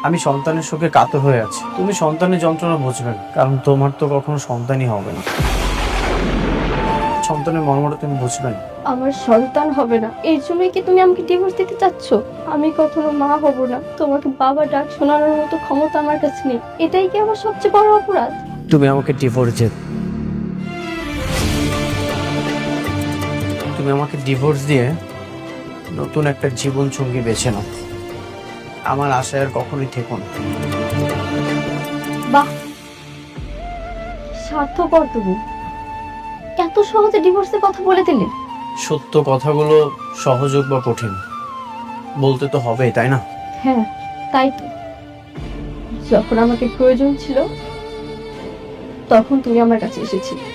আমি সন্তানের শোকে কাতর হয়ে আছি। তুমি সন্তানের যন্ত্রণা বুঝবে না, কারণ তোমার তো কখনো সন্তানই হবে না। সন্তানের মর্মটা তুমি বুঝবে না। আমার সন্তান হবে না এই জন্যই কি তুমি আমাকে ডিভোর্স দিতে চাচ্ছ? আমি কখনো মা হব না, তোমাকে বাবা ডাক শোনানোর মতো ক্ষমতা আমার কাছে নেই। এটাই কি আমার সবচেয়ে বড় অপরাধ? তুমি আমাকে ডিভোর্স দিয়ে নতুন একটা জীবন সঙ্গী বেছে নাও। আমার আশায় আর কখনোই থেকো না। বাহ, স্বার্থপর তুমি। এত সহজে ডিভোর্সের কথা বলে দিলে। সত্য কথাগুলো সহজ হোক বা কঠিন, বলতে তো হবেই, তাই না? হ্যাঁ, তাই তো। যখন আমাকে প্রয়োজন ছিল তখন তুমি আমার কাছে এসেছিলে,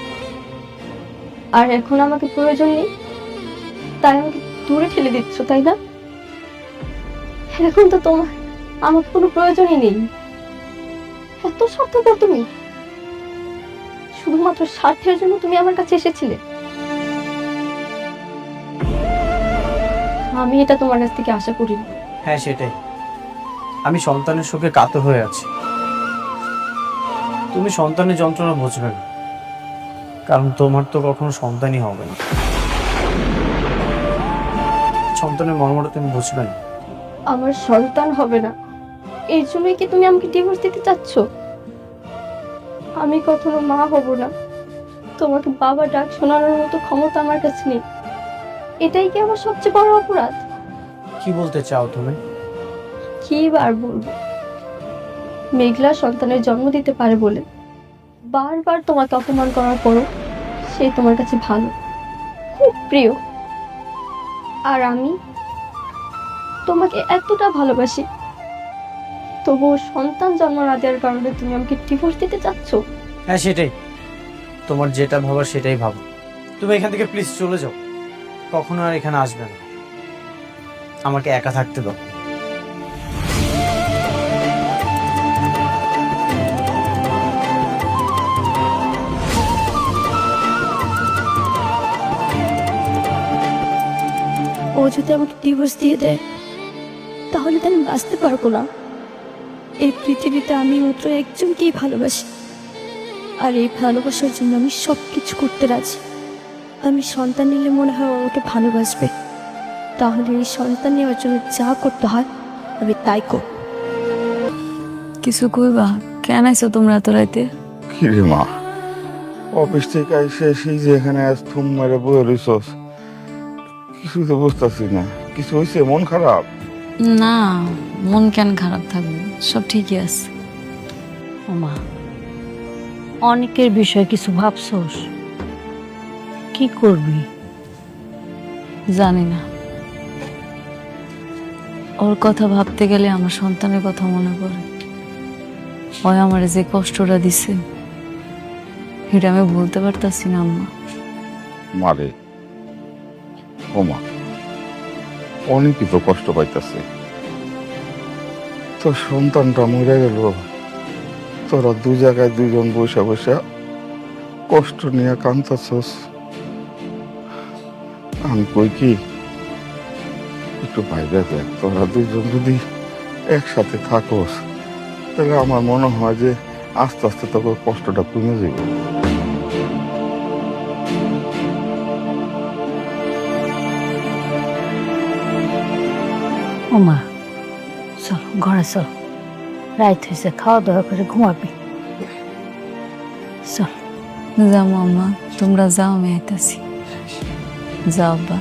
আর এখন আমাকে প্রয়োজন নেই তাই আমাকে দূরে ঠেলে দিচ্ছ, তাই না? এখন তো তোমার আমার কোনো প্রয়োজনই নেই। এত স্বার্থপর তুমি। শুধুমাত্র স্বার্থের জন্য তুমি আমার কাছে এসেছিলে। আমি এটা তোমার কাছ থেকে আশা করিনি। হ্যাঁ, সেটাই। আমি সন্তানের শোকে কাতর হয়ে আছি। তুমি সন্তানের যন্ত্রণা বুঝবে না, কারণ তোমার তো কখনো সন্তানই হবে না। সন্তানের মর্মটা তুমি বুঝবে না। আমার সন্তান হবে না এই জন্যই কি তুমি আমাকে ডিভোর্স দিতে চাচ্ছ? আমি কখনো মা হব না, তোমাকে বাবা ডাক শোনানোর মতো ক্ষমতা আমার কাছে নেই। এটাই কি আমার সবচেয়ে বড় অপরাধ? কি বলতে চাও তুমি? কি বার বলবো? মেঘলা সন্তানের জন্ম দিতে পারে বলে বারবার তোমাকে অপমান করার পরও সে তোমার কাছে ভালো, খুব প্রিয়। আর আমি তোমাকে এতটা ভালোবাসি, তবুও সন্তান জন্ম না দেওয়ার কারণে তুমি আমাকে ডিভোর্স দিতে চাচ্ছ। হ্যাঁ, সেটাই। তোমার যেটা ভাবার সেটাই ভাবো। তুমি এখান থেকে প্লিজ চলে যাও, কখনো আর এখানে আসবে না। আমাকে একা থাকতে দাও। ও যদি আমাকে ডিভোর্স দিয়ে দেয় তাহলে তো আমি বাঁচতে পারবো না। এই পৃথিবীতে আমি মাত্র একজনকেই ভালোবাসি, আর এই ভালোবাসার জন্য আমি সব কিছু করতে রাজি। আমি সন্তান নিলে মনে হয় ও আমাকে ভালোবাসবে, তাহলে এই সন্তান নেওয়ার জন্য যা করতে হয় আমি তাই করব। কিছু কইবা? কেন আইছো তোমরা এত রাইতে? কি রে মা, অফিস থেকে এসে সেই যে এখানে আজ থুম মেরে বয়ে রইছস, কিছু তো বুঝতেছি না। কিছু হয়েছে? মন খারাপ? না, মন কেন খারাপ থাকবে, সব ঠিকই আছে। ওমা, অনেকের বিষয়ে কিছু ভাবছোস? কি করবি? জানি না, ওর কথা ভাবতে গেলে আমার সন্তানের কথা মনে পড়ে। ওই আমার যে কষ্টটা দিছে এটা আমি বলতে পারতাছি না আম্মা। মারে, ও মা, অনেকই তো কষ্ট পাইতেছে। তোর সন্তানটা মরে গেল, তোরা দু জায়গায় দুজন বসে বসে কষ্ট নিয়ে কাঁদতেছস। আমি কই কি, একটু বাইরে দেখ, তোরা দুজন যদি একসাথে থাকোস তাহলে আমার মনে হয় যে আস্তে আস্তে তোর কষ্টটা কমে যাবে। ওমা, চল ঘরে চল, রাত হয়েছে, খাওয়া দাওয়া করে ঘুমাবি। চল। যাও আম্মা, তোমরা যাও, আমি আইতাছি। যাও আব্বা।